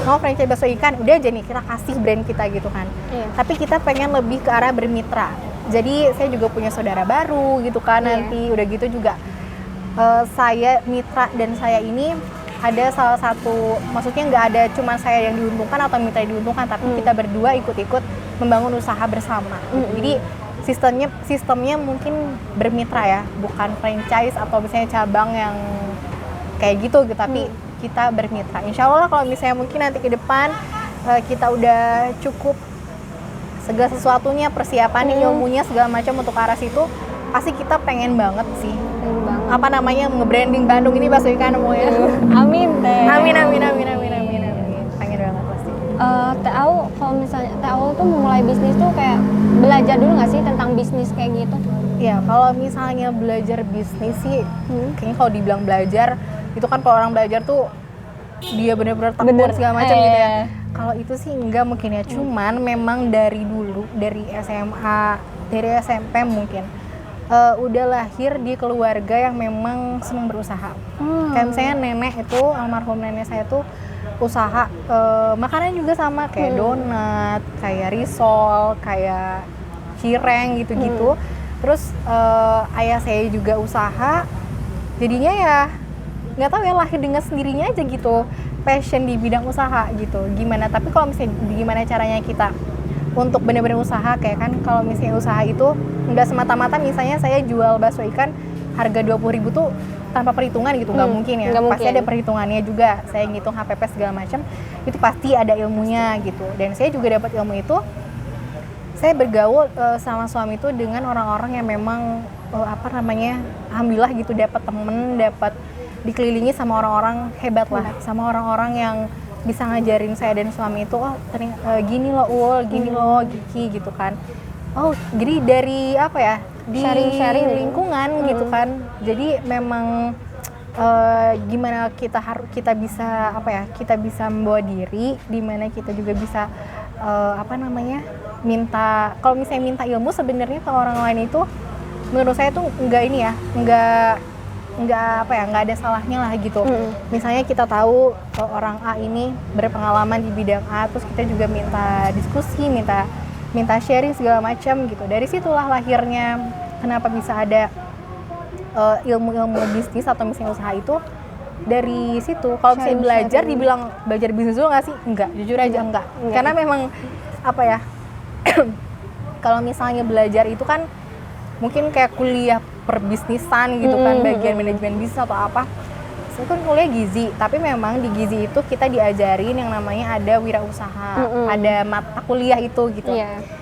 mau franchise bakso ikan, udah aja nih kita kasih brand kita gitu kan. Tapi kita pengen lebih ke arah bermitra. Jadi saya juga punya saudara baru gitu kan nanti, udah gitu juga saya mitra dan saya ini ada salah satu, maksudnya nggak ada cuma saya yang diuntungkan atau mitra yang diuntungkan, tapi kita berdua ikut-ikut membangun usaha bersama. Jadi sistemnya mungkin bermitra ya, bukan franchise atau misalnya cabang yang kayak gitu, tapi kita bermitra. Insya Allah kalau misalnya mungkin nanti ke depan kita udah cukup segala sesuatunya, persiapannya, ilmunya segala macam untuk arah situ, pasti kita pengen banget sih. Apa namanya, nge-branding Bandung ini bakso ikan semuanya. Amin, Teh. Amin. Pengen banget pasti. Teh Au, kalau misalnya Teh Au tuh mulai bisnis tuh kayak belajar dulu nggak sih tentang bisnis kayak gitu? Ya, kalau misalnya belajar bisnis sih, kayaknya kalau dibilang belajar, itu kan kalau orang belajar tuh dia bener-bener takut segala macam gitu ya. Kalau itu sih enggak mungkin ya, cuman memang dari dulu, dari SMA, dari SMP mungkin, udah lahir di keluarga yang memang senang berusaha. Kayak misalnya nenek itu, almarhum nenek saya tuh usaha makanan juga sama, kayak donat, kayak risol, kayak cireng gitu-gitu. Terus ayah saya juga usaha, jadinya ya nggak tahu ya, lahir dengan sendirinya aja gitu, passion di bidang usaha gitu. Gimana, tapi kalau misalnya gimana caranya kita untuk benar-benar usaha, kayak kan kalau misalnya usaha itu nggak semata-mata misalnya saya jual bakso ikan harga 20.000 tuh tanpa perhitungan gitu, nggak mungkin ya. Pasti ada perhitungannya juga, saya ngitung HPP segala macam, itu pasti ada ilmunya gitu. Dan saya juga dapat ilmu itu, saya bergaul sama suami itu dengan orang-orang yang memang alhamdulillah gitu, dapat temen, dapat dikelilingi sama orang-orang hebat lah, sama orang-orang yang bisa ngajarin saya dan suami itu, gini loh Ul, gini loh Giki gitu kan. Jadi dari apa ya, di sharing lingkungan gitu kan. Jadi memang gimana kita bisa kita bisa membawa diri, dimana kita juga bisa kalau misalnya minta ilmu sebenarnya ke orang lain itu, menurut saya tuh nggak ada salahnya lah gitu. Misalnya kita tahu orang A ini berpengalaman di bidang A, terus kita juga minta diskusi, minta sharing segala macam gitu. Dari situlah lahirnya kenapa bisa ada ilmu-ilmu bisnis atau misalnya usaha itu dari situ. Kalau misalnya belajar, dibilang belajar bisnis dulu nggak sih? Enggak, jujur aja enggak. Karena memang kalau misalnya belajar itu kan mungkin kayak kuliah perbisnisan gitu kan, bagian manajemen bisnis atau apa. Saya kan kuliah gizi, tapi memang di gizi itu kita diajarin yang namanya ada wirausaha, ada mata kuliah itu gitu.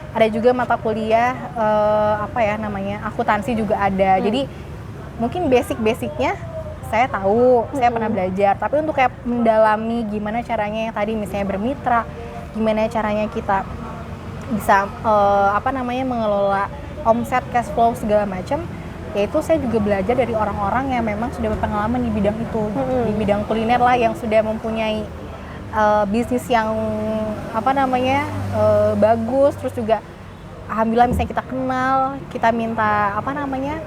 Ada juga mata kuliah apa ya namanya, akuntansi juga ada. Jadi mungkin basic-basicnya saya tahu, saya pernah belajar. Tapi untuk kayak mendalami gimana caranya yang tadi misalnya bermitra, gimana caranya kita bisa apa namanya mengelola omset, cash flow segala macam, yaitu saya juga belajar dari orang-orang yang memang sudah berpengalaman di bidang itu, di bidang kuliner lah, yang sudah mempunyai bisnis yang apa namanya bagus. Terus juga alhamdulillah misalnya kita kenal, kita minta apa namanya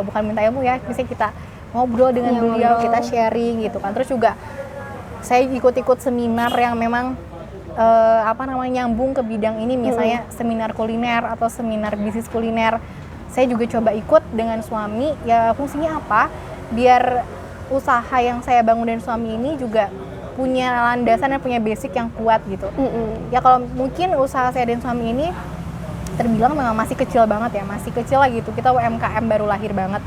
bukan minta ilmu ya, misalnya kita ngobrol dengan beliau, kita sharing gitu kan. Terus juga saya ikut-ikut seminar yang memang apa namanya nyambung ke bidang ini, misalnya seminar kuliner atau seminar bisnis kuliner. Saya juga coba ikut dengan suami, ya fungsinya apa? Biar usaha yang saya bangun dan suami ini juga punya landasan dan punya basic yang kuat gitu. Ya kalau mungkin usaha saya dan suami ini terbilang memang masih kecil banget ya, masih kecil lah gitu. Kita UMKM baru lahir banget.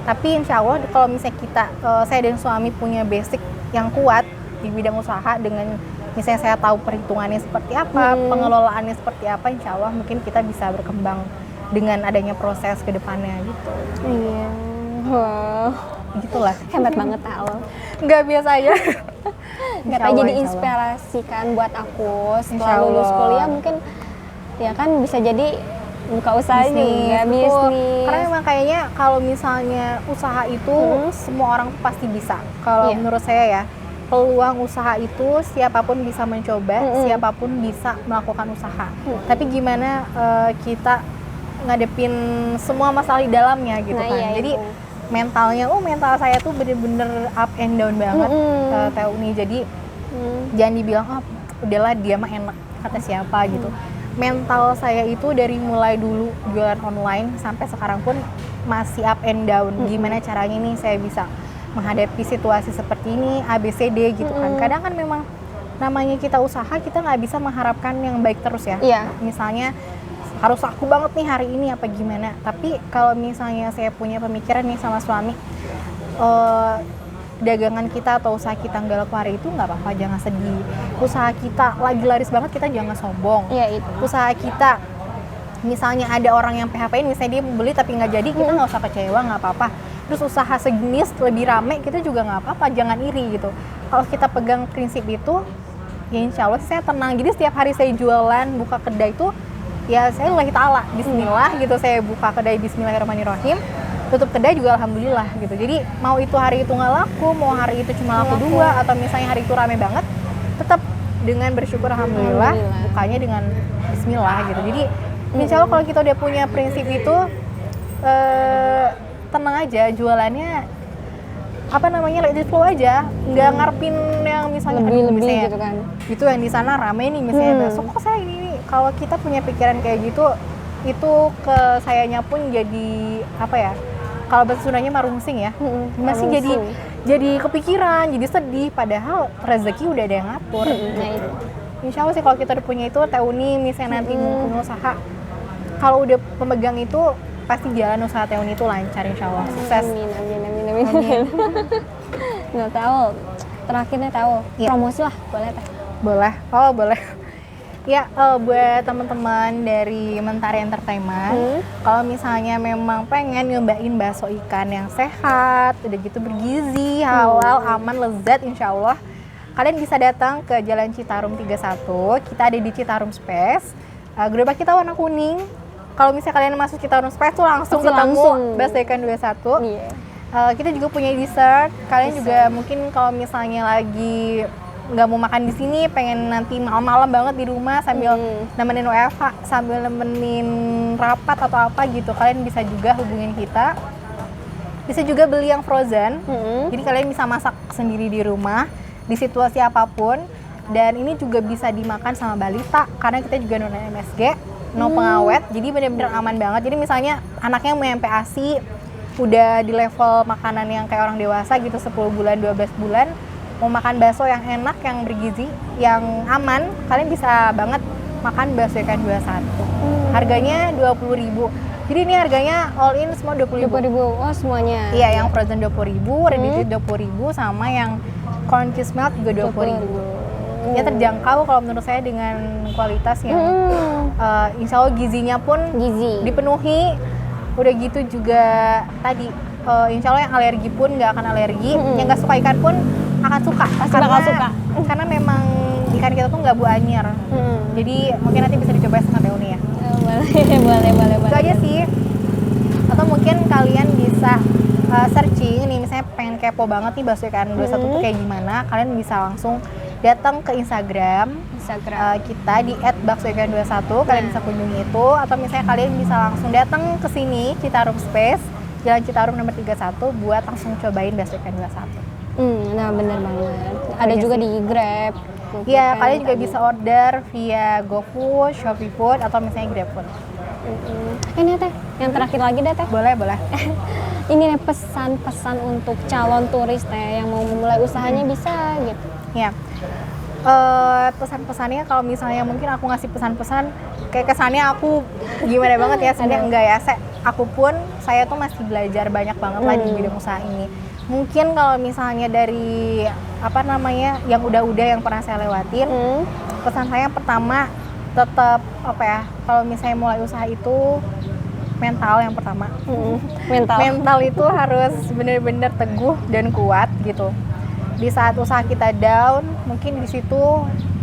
Tapi insya Allah kalau misalnya kita, saya dan suami punya basic yang kuat di bidang usaha, dengan misalnya saya tahu perhitungannya seperti apa, pengelolaannya seperti apa, insya Allah mungkin kita bisa berkembang dengan adanya proses ke depannya gitu. Iya. Wow. Gitulah. Hebat banget Al. Nggak biasa aja. Nggak tahu, jadi inspirasi kan buat aku setelah lulus kuliah, mungkin ya kan bisa jadi buka usaha nih ya, bisnis. Karena memang kayaknya kalau misalnya usaha itu semua orang pasti bisa. Kalau menurut saya ya, peluang usaha itu siapapun bisa mencoba, siapapun bisa melakukan usaha. Tapi gimana kita ngadepin semua masalah di dalamnya gitu kan. Iya, jadi mentalnya, mental saya tuh bener-bener up and down banget Teh Uni. Jadi jangan dibilang udahlah dia mah enak kata siapa gitu. Mental saya itu dari mulai dulu jualan online sampai sekarang pun masih up and down. Gimana caranya nih saya bisa menghadapi situasi seperti ini, ABCD gitu kan. Kadang kan memang namanya kita usaha, kita nggak bisa mengharapkan yang baik terus ya. Misalnya harus laku banget nih hari ini apa gimana. Tapi kalau misalnya saya punya pemikiran nih sama suami, dagangan kita atau usaha kita nggak laku hari itu nggak apa-apa, jangan sedih. Usaha kita lagi laris banget, kita jangan sombong. Usaha kita misalnya ada orang yang PHP-in, misalnya dia beli tapi nggak jadi, kita nggak usah kecewa, nggak apa-apa. Terus usaha sejenis lebih rame, kita juga nggak apa-apa, jangan iri gitu. Kalau kita pegang prinsip itu, ya insya Allah saya tenang. Jadi setiap hari saya jualan, buka kedai itu, ya saya lillahi ta'ala, bismillah gitu. Saya buka kedai bismillahirrahmanirrahim, tutup kedai juga alhamdulillah gitu. Jadi mau itu hari itu nggak laku, mau hari itu cuma laku 2, atau misalnya hari itu rame banget, tetap dengan bersyukur alhamdulillah, bukanya dengan bismillah gitu. Jadi insya Allah kalau kita udah punya prinsip itu, tenang aja jualannya, apa namanya, let it flow aja, nggak ngarepin yang misalnya lebih misalnya, gitu kan. itu yang di sana rame nih misalnya, besok kok saya ini. Kalau kita punya pikiran kayak gitu, itu ke sayanya pun jadi apa ya, kalau bahasa Sundanya marungsing ya, masih jadi kepikiran, jadi sedih, padahal rezeki udah ada yang ngatur. Insya Allah sih kalau kita udah punya itu, Teh Uni misalnya nanti mau punya usaha, kalau udah pemegang itu pasti jalan usaha Teh Uni itu lancar, insya Allah sukses. Amin. Nggak tahu, terakhirnya tahu promosi lah, boleh Teh? Boleh, boleh. Ya, buat teman-teman dari Mentari Entertainment, kalau misalnya memang pengen nyobain bakso ikan yang sehat, udah gitu bergizi, halal, aman, lezat, insya Allah kalian bisa datang ke Jalan Citarum 31. Kita ada di Citarum Space. Gerobak kita warna kuning. Kalau misalnya kalian masuk Citarum Space tuh langsung ketemu bakso ikan 21. Kita juga punya dessert. Kalian juga mungkin kalau misalnya lagi nggak mau makan di sini, pengen nanti malam-malam banget di rumah sambil nemenin WFH, sambil nemenin rapat atau apa gitu, kalian bisa juga hubungin kita. Bisa juga beli yang frozen. Jadi kalian bisa masak sendiri di rumah di situasi apapun, dan ini juga bisa dimakan sama balita karena kita juga non MSG, no pengawet, jadi benar-benar aman banget. Jadi misalnya anaknya mau MPASI, udah di level makanan yang kayak orang dewasa gitu, 10 bulan, 12 bulan, mau makan bakso yang enak, yang bergizi, yang aman, kalian bisa banget makan bakso ikan 21. Harganya 20.000. Jadi ini harganya all in semua 20.000. Oh, semuanya. Iya, yang frozen 20.000, ready to eat 20.000, sama yang corn cheese melt juga 20.000. Ya terjangkau kalau menurut saya, dengan kualitas yang insya Allah gizinya pun Gizi. dipenuhi. Udah gitu juga tadi insya Allah yang alergi pun nggak akan alergi, yang nggak suka ikan pun akan suka. Pasti bakal suka. Karena memang ikan kita tuh nggak bau anyir. Jadi mungkin nanti bisa dicoba sama Teuni ya. boleh. Itu aja sih. Atau mungkin kalian bisa searching nih, misalnya pengen kepo banget nih bakso ikan 21 tuh kayak gimana, kalian bisa langsung datang ke Instagram kita di @baksoikan21, kalian bisa kunjungi itu, atau misalnya kalian bisa langsung datang ke sini Citarum Space, Jalan Citarum nomor 31 buat langsung cobain bakso ikan 21. Nah bener banget. Ada juga di Grab. Iya, kalian juga bisa order via GoFood, ShopeeFood, atau misalnya GrabFood. Ini teh, yang terakhir lagi deh teh. Boleh. Ini nih pesan-pesan untuk calon turis teh yang mau memulai usahanya bisa gitu. Ya, pesan-pesannya kalau misalnya mungkin aku ngasih pesan-pesan kayak kesannya aku gimana banget ya, sebenarnya enggak ya. Saya tuh masih belajar banyak banget lah di bidang usaha ini. Mungkin kalau misalnya dari yang udah yang pernah saya lewatin, pesan saya pertama tetap kalau misalnya mulai usaha itu mental yang pertama. Mental itu harus benar-benar teguh dan kuat gitu. Di saat usaha kita down, mungkin di situ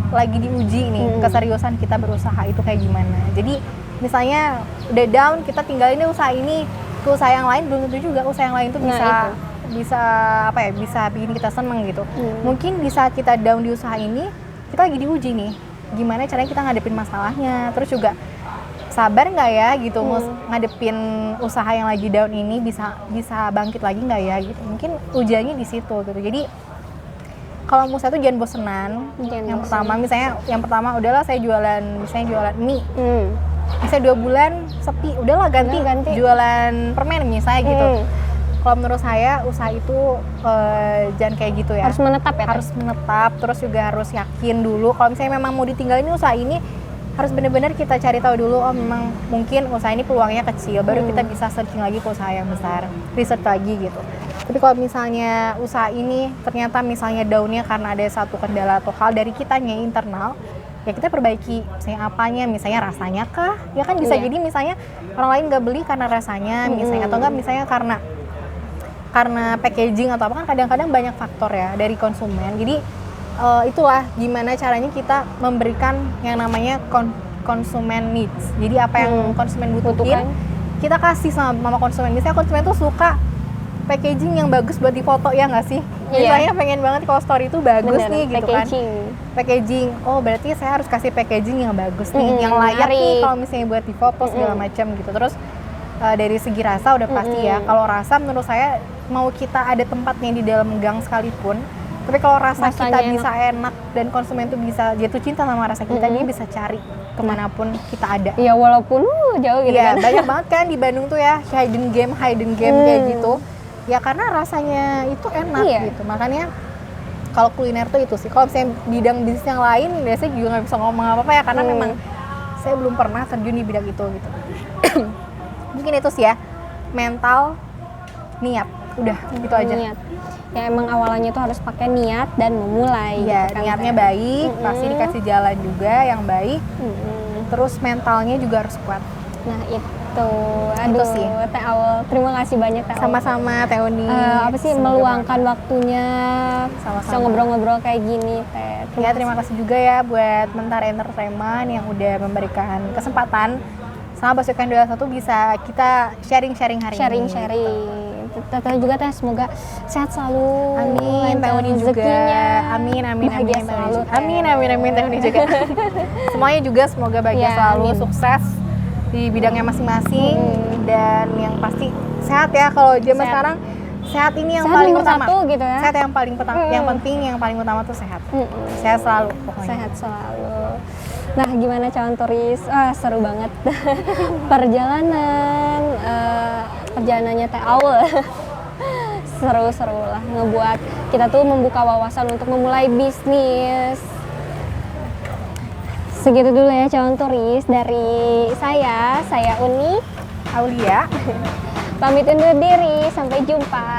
lagi diuji nih keseriusan kita berusaha itu kayak gimana. Jadi misalnya udah down, kita tinggalin deh usaha ini ke usaha yang lain, belum tentu juga usaha yang lain tuh bisa bikin kita seneng gitu. Mungkin di saat kita down di usaha ini, kita lagi diuji nih, gimana caranya kita ngadepin masalahnya, terus juga sabar nggak ya gitu, ngadepin usaha yang lagi down ini bisa bangkit lagi nggak ya gitu. Mungkin ujiannya di situ gitu. Jadi kalau mau saya tuh jangan bosenan. Yang pertama udahlah saya jualan mie. Misalnya 2 bulan sepi, udahlah ganti jualan permen misalnya gitu. Kalau menurut saya usaha itu jangan kayak gitu ya. Harus menetap ya. Harus menetap, terus juga harus yakin dulu. Kalau misalnya memang mau ditinggalin usaha ini, harus benar-benar kita cari tahu dulu, memang mungkin usaha ini peluangnya kecil, baru kita bisa searching lagi ke usaha yang besar, research lagi gitu. Tapi kalau misalnya usaha ini ternyata misalnya daunnya karena ada satu kendala atau hal dari kitanya internal, ya kita perbaiki. Misalnya apanya, misalnya rasanya kah? Ya kan bisa jadi misalnya orang lain nggak beli karena rasanya, misalnya atau enggak misalnya karena packaging atau apa, kan kadang-kadang banyak faktor ya dari konsumen. Jadi itulah gimana caranya kita memberikan yang namanya konsumen needs. Jadi apa yang konsumen butuhin, kita kasih sama konsumen. Misalnya konsumen tuh suka packaging yang bagus buat difoto, ya nggak sih? Misalnya pengen banget kalau story itu bagus nih gitu packaging. Oh berarti saya harus kasih packaging yang bagus nih, yang layak nih kalau misalnya buat difoto segala macam gitu. Terus dari segi rasa udah pasti ya. Kalau rasa menurut saya mau kita ada tempatnya di dalam gang sekalipun, tapi kalau rasanya kita bisa enak dan konsumen tuh bisa jatuh cinta sama rasa kita, dia bisa cari kemanapun kita ada. Iya, walaupun jauh gitu kan. Banyak banget kan di Bandung tuh ya hidden game kayak gitu. Ya karena rasanya itu enak gitu. Makanya kalau kuliner tuh itu sih. Kalau misalnya bidang bisnis yang lain, biasanya juga nggak bisa ngomong apa-apa ya, karena memang saya belum pernah terjun di bidang itu gitu. Mungkin itu sih ya, mental, niat, udah gitu aja. Niat. Ya emang awalnya itu harus pakai niat dan memulai. Ya, gitu kan, niatnya baik, pasti dikasih jalan juga yang baik. Terus mentalnya juga harus kuat. Nah itu, aduh sih. Teh Awal, terima kasih banyak Teh Awal. Sama-sama Teh Uni. Meluangkan waktunya, bisa ngobrol-ngobrol kayak gini Teh. Terima kasih juga ya buat Mentari Entertainment yang udah memberikan kesempatan sama Bakso Ikan 21 bisa kita sharing-sharing hari ini. Teteh juga Teh, semoga sehat selalu. Amin. Teh Uni juga. Amin. Bahagia selalu. Amin. Teh Uni juga. Semuanya juga semoga bahagia selalu, sukses di bidangnya masing-masing, dan yang pasti sehat ya. Kalau zaman sekarang sehat ini yang paling utama. Gitu ya. Sehat yang paling yang penting, yang paling utama tuh sehat. Sehat selalu pokoknya. Sehat selalu. Nah, gimana calon turis? Seru banget perjalanannya Teh Awal. Seru lah, ngebuat kita tuh membuka wawasan untuk memulai bisnis. Segitu dulu ya calon turis dari saya Uni Aulia. pamit undur diri, sampai jumpa.